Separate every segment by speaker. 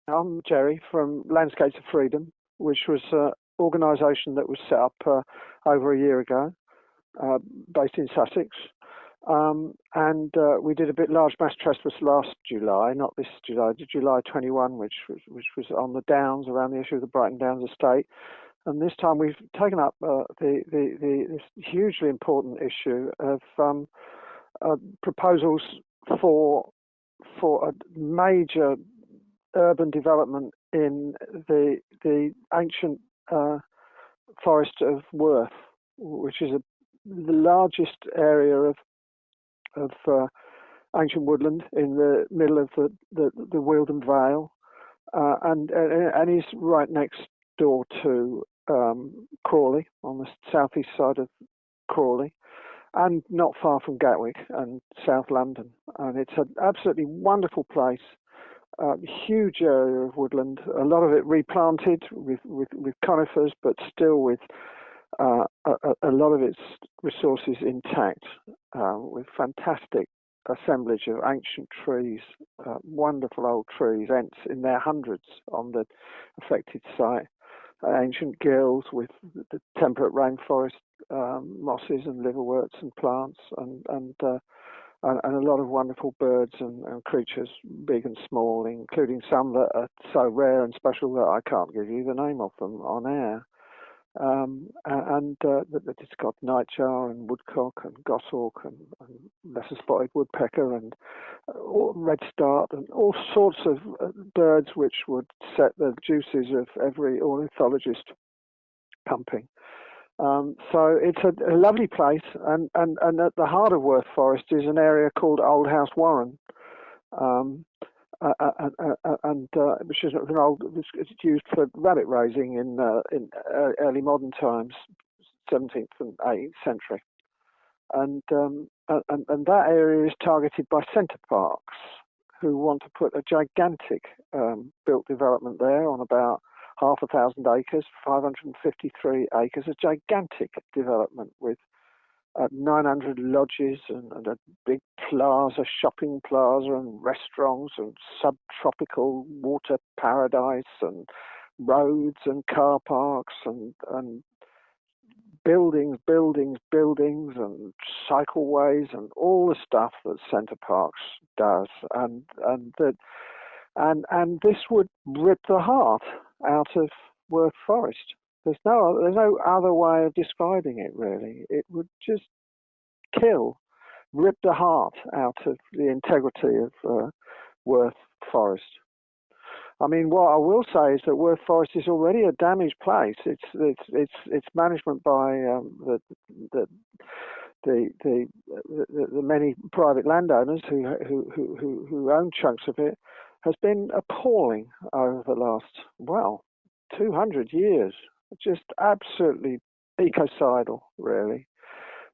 Speaker 1: I'm Jerry from Landscapes of Freedom, which was an organisation that was set up over a year ago, based in Sussex. And we did a bit large mass trespass last July, not this July, July 21, which was on the Downs, around the issue of the Brighton Downs estate. And this time we've taken up this hugely important issue of proposals for a major urban development in the ancient forest of Worth, which is the largest area of ancient woodland in the middle of the Wealden Vale, and is right next door to Crawley, on the southeast side of Crawley, and not far from Gatwick and South London. And it's an absolutely wonderful place. Huge area of woodland, a lot of it replanted with conifers, but still with a lot of its resources intact, with fantastic assemblage of ancient trees, wonderful old trees, ents in their hundreds on the affected site, ancient gills with the temperate rainforest mosses and liverworts and plants, and a lot of wonderful birds and creatures, big and small, including some that are so rare and special that I can't give you the name of them on air. It's got nightjar and woodcock and goshawk and lesser spotted woodpecker and redstart and all sorts of birds which would set the juices of every ornithologist pumping. So it's a lovely place, and at the heart of Worth Forest is an area called Oldhouse Warren, which is an old. It's used for rabbit raising in early modern times, 17th and 18th century, and that area is targeted by Center Parcs, who want to put a gigantic built development there on about 500 acres, 553 acres, a gigantic development with 900 lodges and a big plaza, shopping plaza and restaurants and subtropical water paradise and roads and car parks and buildings and cycleways and all the stuff that Center Parcs does, and this would rip the heart out of Worth Forest. There's no other way of describing it, really. It would just rip the heart out of the integrity of Worth Forest. I mean, what I will say is that Worth Forest is already a damaged place. It's management by the many private landowners who own chunks of it has been appalling over the last 200 years. Just absolutely ecocidal, really.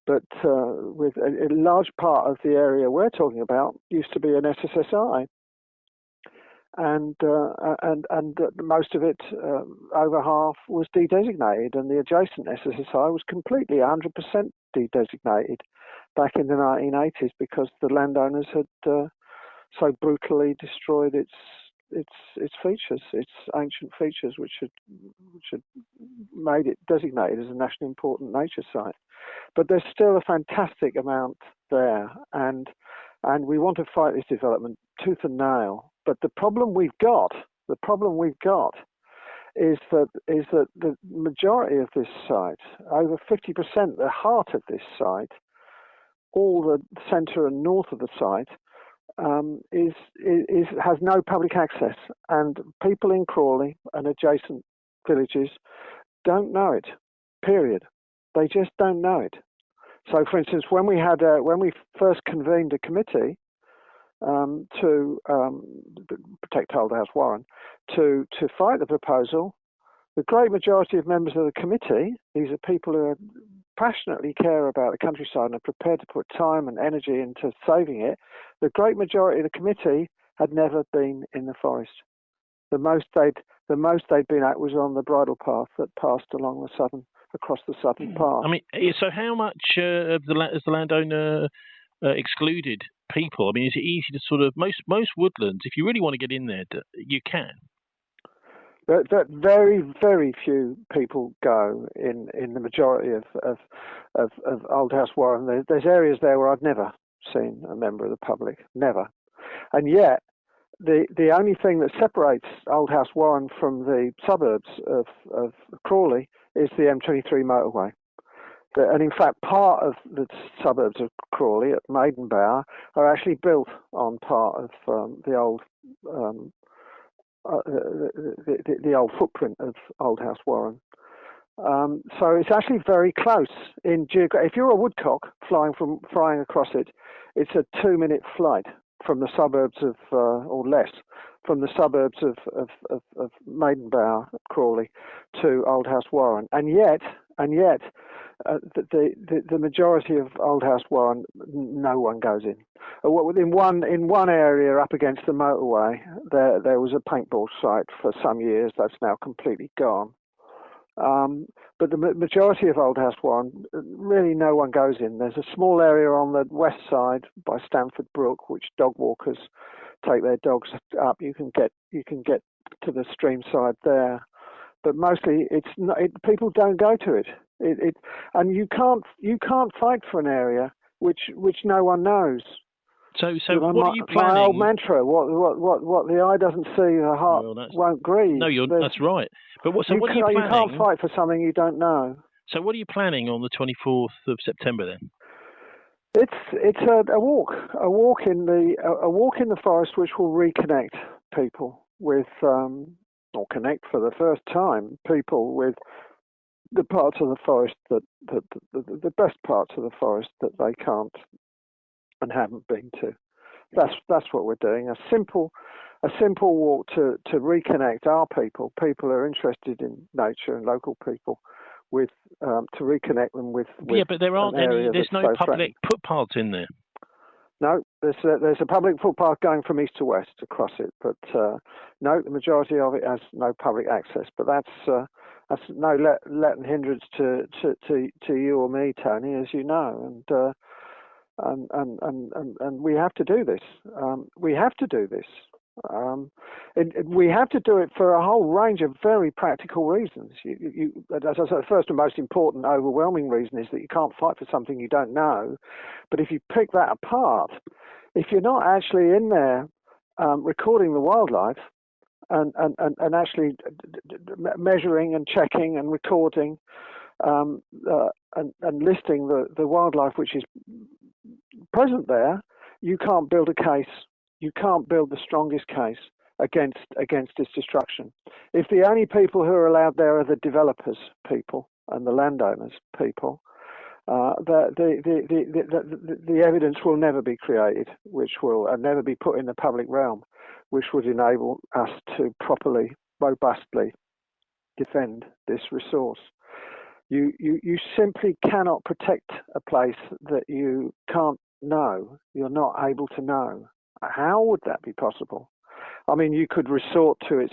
Speaker 1: But with a large part of the area we're talking about used to be an SSSI, and most of it, over half, was dedesignated, and the adjacent SSSI was completely 100% dedesignated back in the 1980s because the landowners had so brutally destroyed its features, its ancient features, which had made it designated as a nationally important nature site. But there's still a fantastic amount there, and we want to fight this development tooth and nail. But the problem we've got is that the majority of this site, over 50%, the heart of this site, all the centre and north of the site, has no public access, and people in Crawley and adjacent villages don't know it. Period. They just don't know it. So, for instance, when we first convened a committee to protect Oldhouse Warren to fight the proposal, the great majority of members of the committee, these are people who passionately care about the countryside and are prepared to put time and energy into saving it, the great majority of the committee had never been in the forest. The most they'd been at was on the bridle path that passed across the southern part.
Speaker 2: I mean, so how much has the landowner excluded people? I mean, is it easy to sort of most woodlands? If you really want to get in there, you can.
Speaker 1: But very, very few people go in the majority of Oldhouse Warren. There's areas there where I've never seen a member of the public, never. And yet, the only thing that separates Oldhouse Warren from the suburbs of Crawley is the M23 motorway. And in fact, part of the suburbs of Crawley at Maidenbower are actually built on part of the old footprint of Oldhouse Warren. So it's actually very close in if you're a woodcock flying across it, it's a 2-minute flight from the suburbs of or less from the suburbs of Maidenbower, Crawley, to Oldhouse Warren, and yet the majority of Oldhouse Warren, no one goes in. In one area up against the motorway, there was a paintball site for some years. That's now completely gone. But the majority of Oldhouse Warren, really no one goes in. There's a small area on the west side by Stamford Brook, which dog walkers take their dogs up. You can get to the stream side there, but mostly people don't go to it. And you can't fight for an area which no one knows.
Speaker 2: So what are you planning?
Speaker 1: My old mantra: what the eye doesn't see, the heart won't grieve.
Speaker 2: No, that's right. But what are you planning?
Speaker 1: You can't fight for something you don't know.
Speaker 2: So what are you planning on the 24th of September then?
Speaker 1: It's a walk in the forest, which will reconnect people with, or connect for the first time people with the parts of the forest the best parts of the forest that they can't and haven't been to. That's what we're doing. A simple walk to reconnect our people who are interested in nature and local people with to reconnect them with
Speaker 2: but there aren't any. There's no public footpaths in there.
Speaker 1: No, there's a public footpath going from east to west across it, but no, the majority of it has no public access. But that's no let and hindrance to you or me, Tony, as you know, and we have to do this. We have to do this. We have to do it for a whole range of very practical reasons. As I said, the first and most important, overwhelming reason is that you can't fight for something you don't know. But if you pick that apart, if you're not actually in there recording the wildlife and actually measuring and checking and recording and listing the wildlife which is present there, you can't build a case. You can't build the strongest case against its destruction. If the only people who are allowed there are the developers people and the landowners people, the evidence will never be created, which will never be put in the public realm, which would enable us to properly, robustly defend this resource. You simply cannot protect a place that you can't know. You're not able to know. How would that be possible? I mean, you could resort to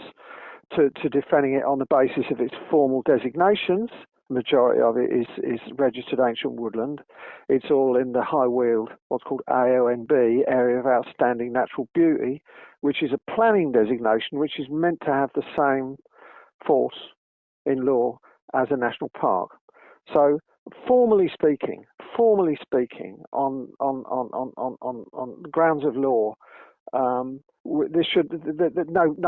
Speaker 1: defending it on the basis of its formal designations. The majority of it is registered ancient woodland. It's all in the high weald, what's called AONB, Area of Outstanding Natural Beauty, which is a planning designation which is meant to have the same force in law as a national park. So, formally speaking, on grounds of law, no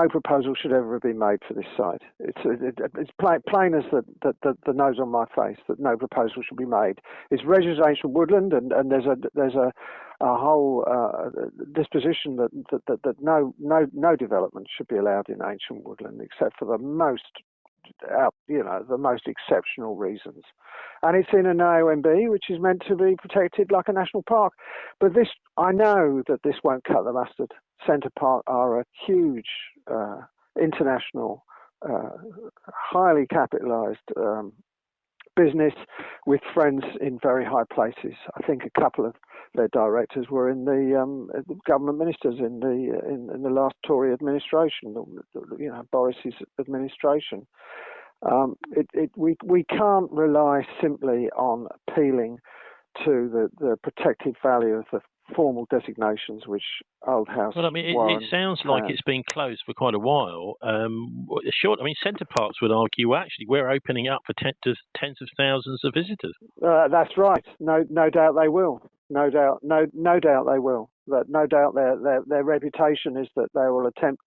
Speaker 1: proposal should ever have been made for this site. It's plain as the nose on my face that no proposal should be made. It's residential woodland, and there's a whole disposition that no development should be allowed in ancient woodland except for the most exceptional reasons. And it's in an AONB, which is meant to be protected like a national park. But I know that this won't cut the mustard. Center Parcs are a huge international, highly capitalized business with friends in very high places. I think a couple of their directors were in the government ministers in the last Tory administration, Boris's administration. We can't rely simply on appealing to the protected value of the formal designations which Oldhouse
Speaker 2: Well, I mean,
Speaker 1: Warren
Speaker 2: it sounds like
Speaker 1: has.
Speaker 2: it's been closed for quite a while. Centre Parcs would argue, well, actually, we're opening up for tens of thousands of visitors.
Speaker 1: That's right. No doubt they will. No doubt they will. That no doubt their reputation is that they'll attempt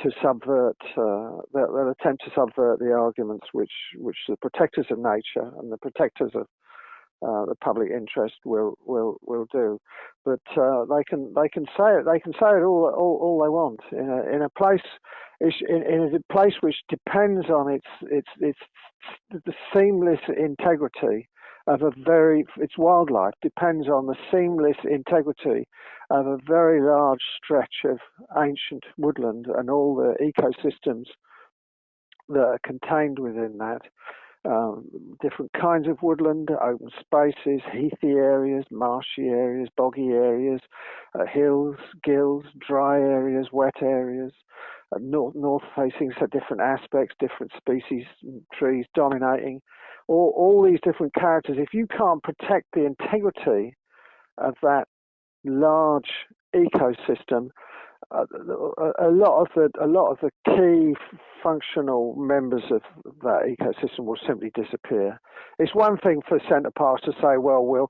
Speaker 1: to subvert the arguments which the protectors of nature and the protectors of the public interest will do, but they can say it all they want in a place which depends on its the seamless integrity of its wildlife depends on the seamless integrity of a very large stretch of ancient woodland and all the ecosystems that are contained within that. Different kinds of woodland, open spaces, heathy areas, marshy areas, boggy areas, hills, gills, dry areas, wet areas, north facing, so different aspects, different species, trees dominating, all these different characters. If you can't protect the integrity of that large ecosystem, a lot of the key functional members of that ecosystem will simply disappear. It's one thing for Center Parcs to say, well,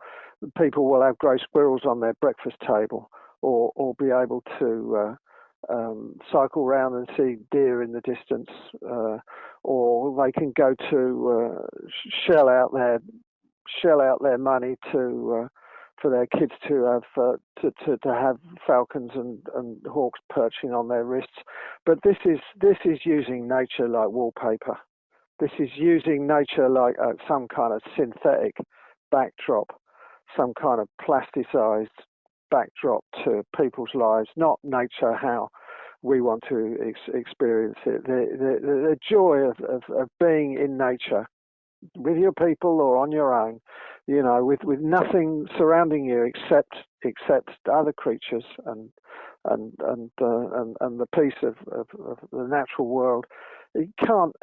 Speaker 1: people will have grey squirrels on their breakfast table, or be able to cycle around and see deer in the distance, or they can go to shell out their money to for their kids to have falcons and hawks perching on their wrists. But this is using nature like wallpaper. This is using nature like some kind of synthetic backdrop, some kind of plasticized backdrop to people's lives, not nature how we want to experience it. The joy of being in nature with your people or on your own, with nothing surrounding you except other creatures and the peace of the natural world. It can't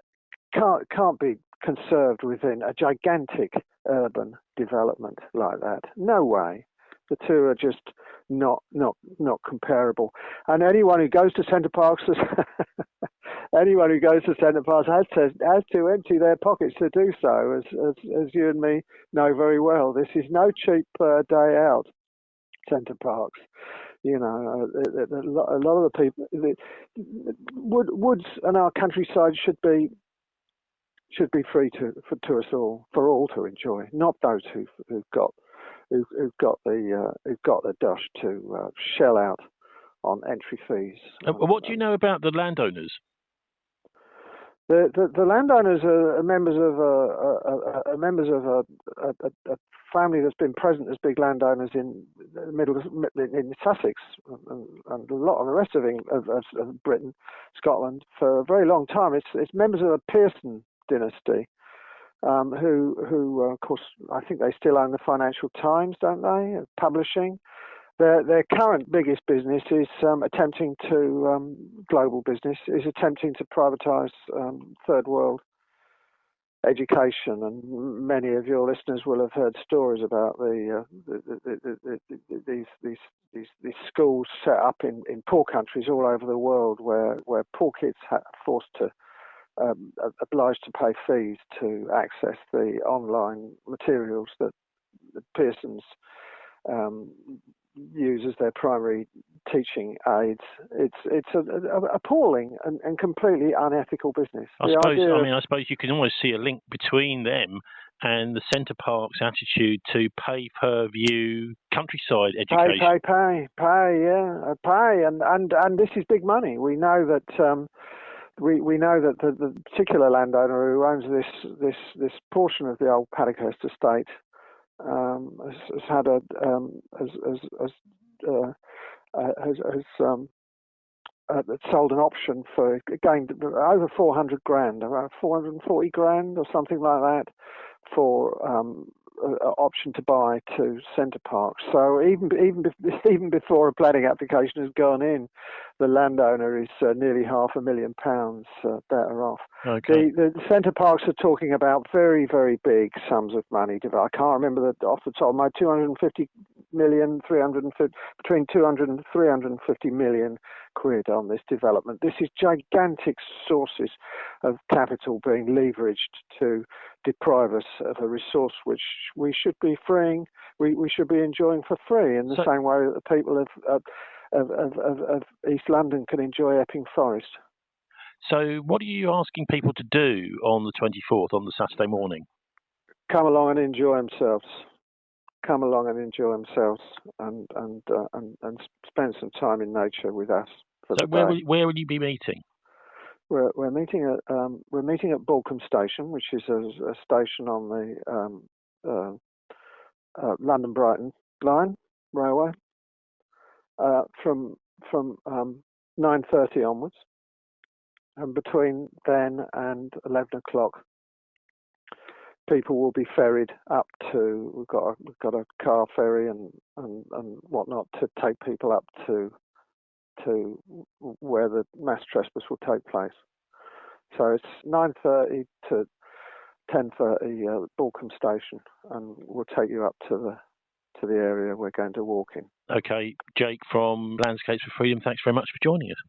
Speaker 1: be conserved within a gigantic urban development like that. No way. The two are just not comparable. And anyone who goes to Center Parcs has to empty their pockets to do so, as you and me know very well. This is no cheap day out, Center Parcs. A lot of the people, woods and our countryside should be free to us all, for all to enjoy, not those who've got the dosh to shell out on entry fees.
Speaker 2: What do you know about the landowners?
Speaker 1: The landowners are members of a family that's been present as big landowners in Sussex and a lot of the rest of Britain, Scotland for a very long time. It's members of the Pearson dynasty, who of course I think they still own the Financial Times, don't they? Publishing. Their current biggest business is global business is attempting to privatise third world education, and many of your listeners will have heard stories about these schools set up in poor countries all over the world, where poor kids are forced to obliged to pay fees to access the online materials that the Pearsons use as their primary teaching aids. It's appalling and completely unethical business.
Speaker 2: I suppose you can almost see a link between them and the Center Parcs' attitude to pay per view countryside education. Pay,
Speaker 1: and this is big money. We know that. We know that the particular landowner who owns this portion of the old Paddockhurst estate has sold an option for gained over 400 grand, around 440 grand or something like that, for an option to buy to Center Parcs. So even before a planning application has gone in, the landowner is nearly £500,000 better off.
Speaker 2: Okay.
Speaker 1: The Center Parcs are talking about very, very big sums of money. I can't remember off the top of my 250 million, 350, between 200 and 350 million quid on this development. This is gigantic sources of capital being leveraged to deprive us of a resource which we should be freeing, we should be enjoying for free, in the same way that the people of East London can enjoy Epping Forest.
Speaker 2: So what are you asking people to do on the 24th, on the Saturday morning?
Speaker 1: Come along and enjoy themselves. Come along and enjoy themselves, and spend some time in nature with us.
Speaker 2: So where will you be meeting?
Speaker 1: We're meeting at Balcombe Station, which is a station on the London Brighton line railway, from 9:30 onwards, and between then and 11 o'clock. People will be ferried up to. We've got a car ferry and whatnot to take people up to where the Mass Trespass will take place. So it's 9:30 to 10:30 at Balcombe Station, and we'll take you up to the area we're going to walk in.
Speaker 2: Okay, Jake from Landscapes for Freedom, thanks very much for joining us.